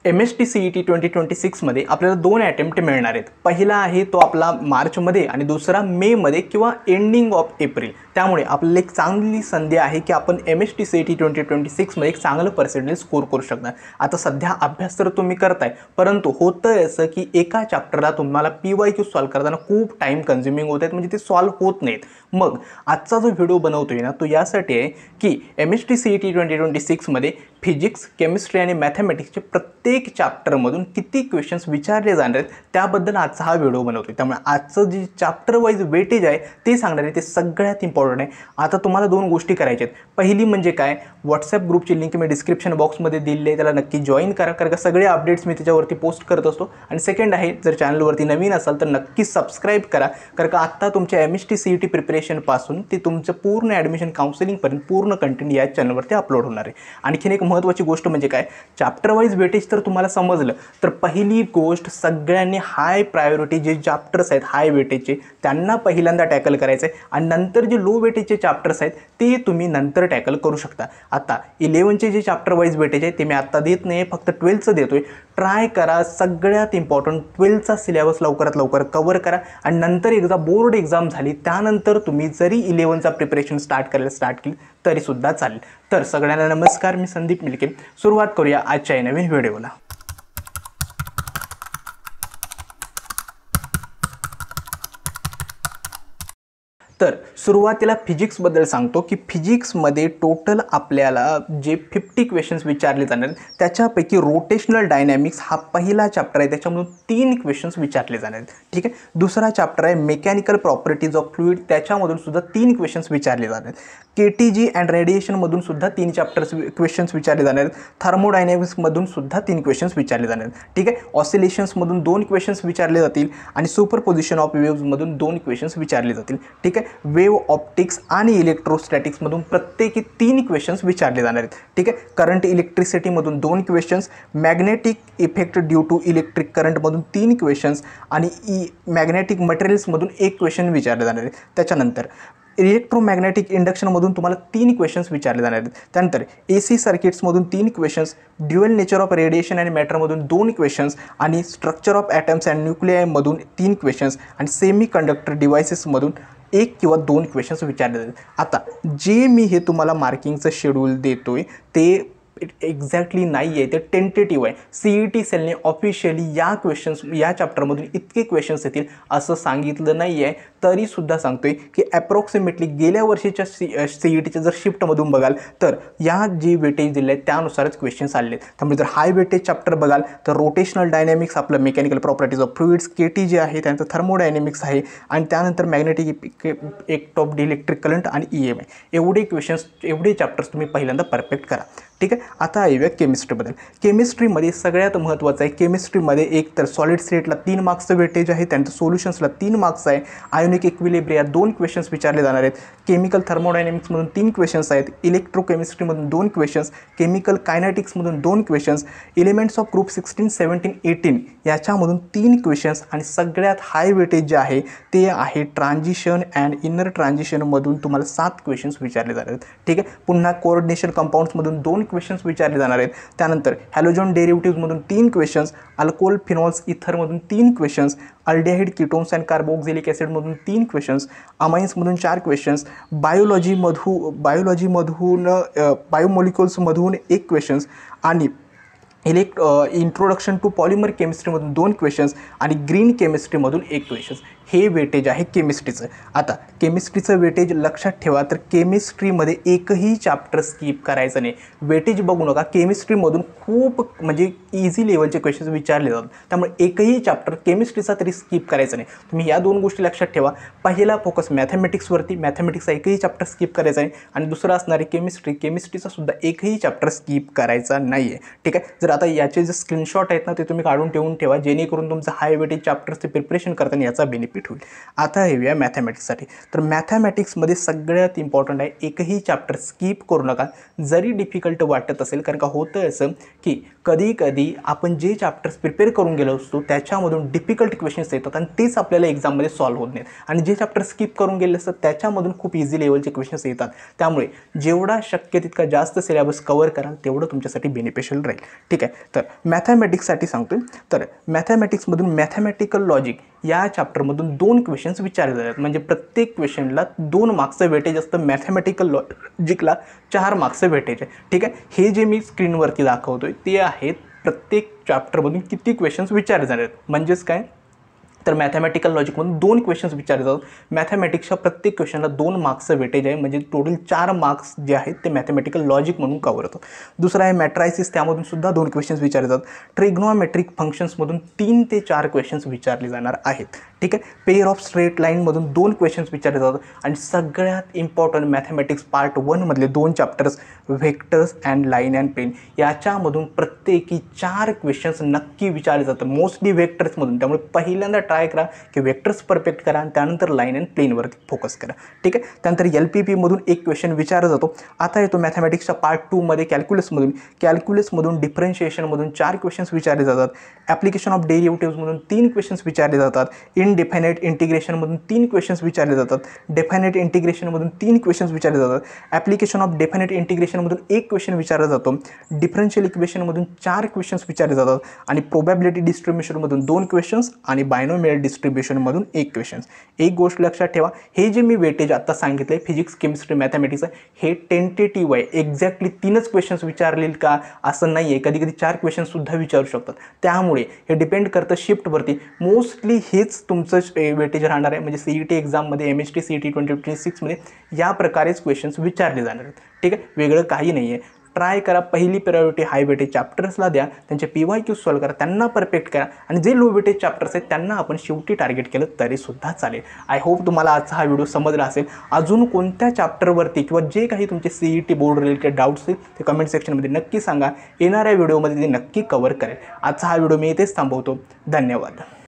MST-CET 2026मध्ये आपल्याला 2 attempt मिळणार आहेत। पहिला आहे तो आपला मार्चमध्ये आणि दुसरा मेमध्ये किंवा एंडिंग ऑफ एप्रिल। त्यामुळे आपल्याला एक चांगली संधी आहे की आपण MST-CET 2026मध्ये एक चांगलं पर्सेंटेज स्कोर करू शकता। आता सध्या अभ्यास तर तुम्ही करताय, परंतु होतं असं की एका चॅप्टरला तुम्हाला PYQ सॉल्व करताना खूप टाइम कन्झ्युमिंग होत आहेत, म्हणजे ते सॉल्व होत नाहीत। मग आजचा जो व्हिडिओ बनवतोय ना तो यासाठी आहे की MST-CET 2026मध्ये फिजिक्स, केमिस्ट्री आणि मॅथमॅटिक्सचे प्रत्येक चॅप्टरमधून किती क्वेश्चन्स विचारले जाणार आहेत त्याबद्दल आजचा हा व्हिडिओ बनवतोय। त्यामुळे आजचं जे चॅप्टर वाईज वेटेज आहे ते सांगणार आहे, ते सगळ्यात इम्पॉर्टंट आहे। आता तुम्हाला 2 गोष्टी करायच्या आहेत। पहिली म्हणजे काय, व्हॉट्सॲप ग्रुपची लिंक मी डिस्क्रिप्शन बॉक्समध्ये दिली आहे, त्याला नक्की जॉईन करा, कारण का सगळे अपडेट्स मी त्याच्यावरती पोस्ट करत असतो। आणि सेकंड आहे, जर चॅनलवरती नवीन असाल तर नक्की सबस्क्राईब करा, कारण का आत्ता तुमच्या MST-CET प्रिपरेशनपासून ते तुमचं पूर्ण ॲडमिशन काउन्सिलिंगपर्यंत पूर्ण कंटेंट या चॅनलवरती अपलोड होणार आहे। आणखीन एक महत्त्वाची गोष्ट म्हणजे काय, चॅप्टर वाईज वेटेज तर तुम्हाला समजलं, तर पहिली गोष्ट सगळ्यांनी हाय प्रायोरिटी जे चॅप्टर्स आहेत हाय वेटेजचे त्यांना पहिल्यांदा टॅकल करायचं आहे, आणि नंतर जे लो वेटेजचे चॅप्टर्स आहेत ते तुम्ही नंतर टॅकल करू शकता। आता 11चे जे चॅप्टर वाईज वेटेज आहे ते मी आत्ता देत नाही, फक्त 12चं देतोय। ट्राय करा, सगळ्यात इम्पॉर्टंट 12चा सिलेबस लवकरात लवकर कव्हर करा, आणि नंतर एकदा बोर्ड एक्झाम झाली त्यानंतर तुम्ही जरी 11चा प्रिपरेशन स्टार्ट केली तरीसुद्धा चालेल। तर सगळ्यांना नमस्कार, मी संदीप मिलके। सुरुवात करूया आजच्या नवीन व्हिडिओला। तर सुरुवातीला फिजिक्सबद्दल सांगतो की फिजिक्समध्ये टोटल आपल्याला जे 50 क्वेश्चन्स विचारले जाणार त्याच्यापैकी रोटेशनल डायनॅमिक्स हा पहिला चॅप्टर आहे, त्याच्यामधून 3 क्वेश्चन्स विचारले जाणार आहेत। ठीक आहे, दुसरा चॅप्टर आहे मेकॅनिकल प्रॉपर्टीज ऑफ फ्लुइड, त्याच्यामधून सुद्धा 3 क्वेश्चन्स विचारले जाणार आहेत। KTG अँड रेडिएशनमधून सुद्धा 3 क्वेश्चन्स विचारले जाणार आहेत। थर्मोडायनॅमिक्समधून सुद्धा 3 क्वेश्चन्स विचारले जाणार आहेत। ठीक आहे, ऑसिलेशन्समधून 2 क्वेश्चन्स विचारले जातील, आणि सुपरपोजिशन ऑफ वेव्हजमधून 2 क्वेश्चन्स विचारले जातील। ठीक आहे, वेव्ह ऑप्टिक्स आणि इलेक्ट्रोस्टॅटिक्समधून प्रत्येकी 3 क्वेश्चन्स विचारले जाणार आहेत। ठीक आहे, करंट इलेक्ट्रिसिटीमधून 2 questions, magnetic effect due to electric करंटमधून 3 क्वेश्चन्स, आणि मॅग्नेटिक मटेरियल्समधून 1 क्वेश्चन विचारले जाणार आहे। त्याच्यानंतर इलेक्ट्रोमॅग्नेटिक इंडक्शनमधून तुम्हाला 3 क्वेश्चन्स विचारले जाणार आहेत। त्यानंतर AC सर्किट्समधून 3 questions, dual nature of radiation आणि मॅटरमधून 2 क्वेश्चन्स, आणि स्ट्रक्चर ऑफ ॲटम्स अँड न्यूक्लियामधून 3 क्वेश्चन्स, आणि सेमी कंडक्टर डिव्हायसेसमधून 1 किंवा 2 क्वेश्चन्स विचारले जातील। आता जे मी हे तुम्हाला मार्किंगचं शेड्यूल देतोय ते एक्झॅक्टली नाही आहे, ते टेंटेटिव्ह आहे। CET सेलने ऑफिशियली या चॅप्टरमधून इतके क्वेश्चन्स येतील असं सांगितलं नाही आहे, तरीसुद्धा सांगतोय की ॲप्रॉक्सिमेटली गेल्या वर्षीच्या CETच्या जर शिफ्टमधून बघाल तर या जी वेटेज दिले आहेत त्यानुसारच क्वेश्चन्स आले आहेत। त्यामुळे जर हाय वेटेज चॅप्टर बघाल तर रोटेशनल डायनॅमिक्स, आपलं mechanical properties of fluids KTG आहे, त्यानंतर थर्मोडायनॅमिक्स आहे, आणि त्यानंतर magnetic effect of electric current आणि EMI, एवढे चॅप्टर्स तुम्ही पहिल्यांदा परफेक्ट करा। ठीक आहे, आता येऊया केमिस्ट्रीबद्दल। केमिस्ट्रीमध्ये सगळ्यात महत्त्वाचं आहे, केमिस्ट्रीमध्ये एक तर सॉलिड स्टेटला 3 मार्क्सचं वेटेज आहे, त्यानंतर सोल्युशन्सला 3 मार्क्स आहे, आयोनिक इक्विलिब्रिया 2 क्वेश्चन्स विचारले जाणार आहेत, केमिकल थर्मोडायनॅमिक्समधून 3 क्वेश्चन्स आहेत, इलेक्ट्रोकेमिस्ट्रीमधून 2 क्वेश्चन्स, केमिकल कायनेटिक्समधून 2 क्वेश्चन्स, एलिमेंट्स ऑफ ग्रुप 16, 17, 18 याच्यामधून 3 क्वेश्चन्स, आणि सगळ्यात हाय वेटेज जे आहे ते आहे ट्रान्झिशन अँड इनर ट्रान्झिशनमधून तुम्हाला 7 क्वेश्चन्स विचारले जाणार आहेत। ठीक आहे, पुन्हा कोऑर्डिनेशन कंपाऊंड्समधून 2 क्वेश्चन्स विचारले जाणार आहेत, त्यानंतर हॅलोजन डेरिव्हेटिव्हमधून 3 क्वेश्चन्स, अल्कोहोल फिनॉल्स इथरमधून 3 questions, aldehyde ketones and carboxylic ॲसिडमधून 3 क्वेश्चन्स, अमाइन्समधून 4 क्वेश्चन्स, बायोमॉलिक्युल्समधून 1 क्वेश्चन्स, आणि इंट्रोडक्शन टू पॉलिमर केमिस्ट्रीमधून 2 क्वेश्चन्स, आणि ग्रीन केमिस्ट्रीमधून 1 क्वेश्चन्स। हे वेटेज आहे केमिस्ट्रीचं। आता केमिस्ट्रीचं वेटेज लक्षात ठेवा, तर केमिस्ट्रीमध्ये एकही चॅप्टर स्किप करायचं नाही। वेटेज बघू नका, केमिस्ट्रीमधून खूप म्हणजे इझी लेवलचे क्वेश्चन्स विचारले जातात, त्यामुळे एकही चॅप्टर केमिस्ट्रीचा तरी स्किप करायचं नाही। तुम्ही या 2 गोष्टी लक्षात ठेवा। पहिला फोकस मॅथमॅटिक्सवरती, मॅथमॅटिक्सचा एकही चॅप्टर स्किप करायचा नाही, आणि दुसरा असणारे केमिस्ट्रीचा सुद्धा एकही चॅप्टर स्किप करायचा नाही आहे। ठीक आहे, जर आता याचे जे स्क्रीनशॉट आहेत ना ते तुम्ही काढून ठेवून ठेवा, जेणेकरून तुमचं हाय वेटेज चॅप्टर्सचे प्रिपरेशन करताना याचा बेनिफिट होईल। आता येऊया मॅथमॅटिक्ससाठी। तर मॅथमॅटिक्समध्ये सगळ्यात इम्पॉर्टंट आहे, एकही चॅप्टर स्किप करू नका, जरी डिफिकल्ट वाटत असेल, कारण का होतं असं की कधी कधी आपण जे चॅप्टर्स प्रिपेअर करून गेलो असतो त्याच्यामधून डिफिकल्ट क्वेश्चन्स येतात आणि तेच आपल्याला एक्झाममध्ये सॉल्व्ह होत नाहीत, आणि जे चॅप्टर स्किप करून गेले असतात त्याच्यामधून खूप इझी लेवलचे क्वेश्चन्स येतात. त्यामुळे जेवढा शक्य तितका जास्त सिलेबस कवर कराल तेवढं तुमच्यासाठी बेनिफिशियल राहील. ठीक आहे, तर मॅथमॅटिक्ससाठी सांगतोय. तर मॅथमॅटिक्समधून मॅथमॅटिकल लॉजिक या चॅप्टरमधून 2 क्वेश्चन्स विचारले जातात. म्हणजे प्रत्येक क्वेश्चनला 2 मार्क्सचं वेटेज असतं. मॅथमॅटिकल लॉजिकला 4 मार्क्सचं वेटेज आहे. ठीक आहे, हे जे मी स्क्रीनवरती दाखवतोय ते आहेत प्रत्येक चॅप्टरमधून किती क्वेश्चन्स विचारले जाणार आहेत. म्हणजेच काय, तर मॅथमॅटिकल लॉजिकमधून 2 क्वेश्चन्स विचारले जातात. मॅथमॅटिक्सच्या प्रत्येक क्वेश्चनला 2 मार्क्सचं वेटेज आहे. म्हणजे टोटल 4 मार्क्स जे आहेत ते मॅथमॅटिकल लॉजिक म्हणून कवर होतं. दुसरं आहे मॅट्रायसिस, त्यामधून सुद्धा 2 क्वेश्चन्स विचारले जातात. ट्रिग्नॉमेट्रिक फंक्शन्समधून 3 ते 4 क्वेश्चन्स विचारले जाणार आहेत. ठीक आहे, पेअर ऑफ स्ट्रेट लाईनमधून 2 क्वेश्चन्स विचारले जातात. आणि सगळ्यात इम्पॉर्टंट मॅथमॅटिक्स पार्ट 1 मधले 2 chapters vectors and line and plane याच्यामधून प्रत्येकी 4 क्वेश्चन्स नक्की विचारले जातात, मोस्टली व्हेक्टर्समधून. त्यामुळे पहिल्यांदा ट्राय करा की व्हेक्टर्स परफेक्ट करा आणि त्यानंतर लाईन अँड प्लेनवरती फोकस करा. ठीक आहे, त्यानंतर LPP-मधून 1 क्वेश्चन विचारला जातो. आता येतो मॅथमॅटिक्सच्या पार्ट 2 मध्ये कॅल्क्युलसमधून डिफरन्शिएशनमधून 4 क्वेश्चन्स विचारले जातात. ॲप्लिकेशन ऑफ डेरिव्हेटिव्हजमधून 3 क्वेश्चन्स विचारले जातात. इनडिफायनाईट इंटिग्रेशनमधून 3 क्वेश्चन्स विचारले जातात. डेफायनाईट इंटिग्रेशनमधून 3 क्वेश्चन्स विचारले जातात. ॲप्लिकेशन ऑफ डेफायनाईट इंटिग्रेशनमधून 1 क्वेश्चन विचारला जातो. डिफरन्शियल इक्वेशनमधून 4 क्वेश्चन्स विचारले जातात. आणि प्रोबॅबिलिटी डिस्ट्रीब्युशनमधून 2 क्वेश्चन्स आणि बायनोमियल डिस्ट्रीब्युशनमधून 1 क्वेश्चन्स. एक गोष्ट लक्षात ठेवा, हे जे मी वेटेज आता सांगितलं आहे फिजिक्स, केमिस्ट्री, मॅथमॅटिक्स हे टेंटेटिव्ह आहे. एक्झॅक्टली 3च क्वेश्चन्स विचारलेल का असं नाही आहे, कधी कधी 4 क्वेश्चन्ससुद्धा विचारू शकतात. त्यामुळे हे डिपेंड करतं शिफ्टवरती. मोस्टली हेच तुमचं वेटेज राहणार आहे. म्हणजे CET एक्झाममध्ये MHT CET 2026मध्ये या प्रकारेच क्वेश्चन्स विचारले जाणार आहेत. ठीक आहे, वेगळं काही नाही आहे. ट्राय करा, पहिली प्रायोरिटी हाय वेटेज चॅप्टर्सला द्या, त्यांचे PYQ सॉल्व करा, त्यांना परफेक्ट करा. आणि जे लो वेटेज चॅप्टर्स आहेत त्यांना आपण शेवटी टार्गेट केलं तरीसुद्धा चालेल. आय होप तुम्हाला आजचा हा व्हिडिओ समजला असेल. अजून कोणत्या चॅप्टरवरती किंवा जे काही तुमचे CET बोर्ड रिलेटेड डाऊट्स आहेत ते कमेंट सेक्शनमध्ये नक्की सांगा. येणाऱ्या व्हिडिओमध्ये ते नक्की कवर करेल. आजचा हा व्हिडिओ मी इथेच थांबवतो. धन्यवाद.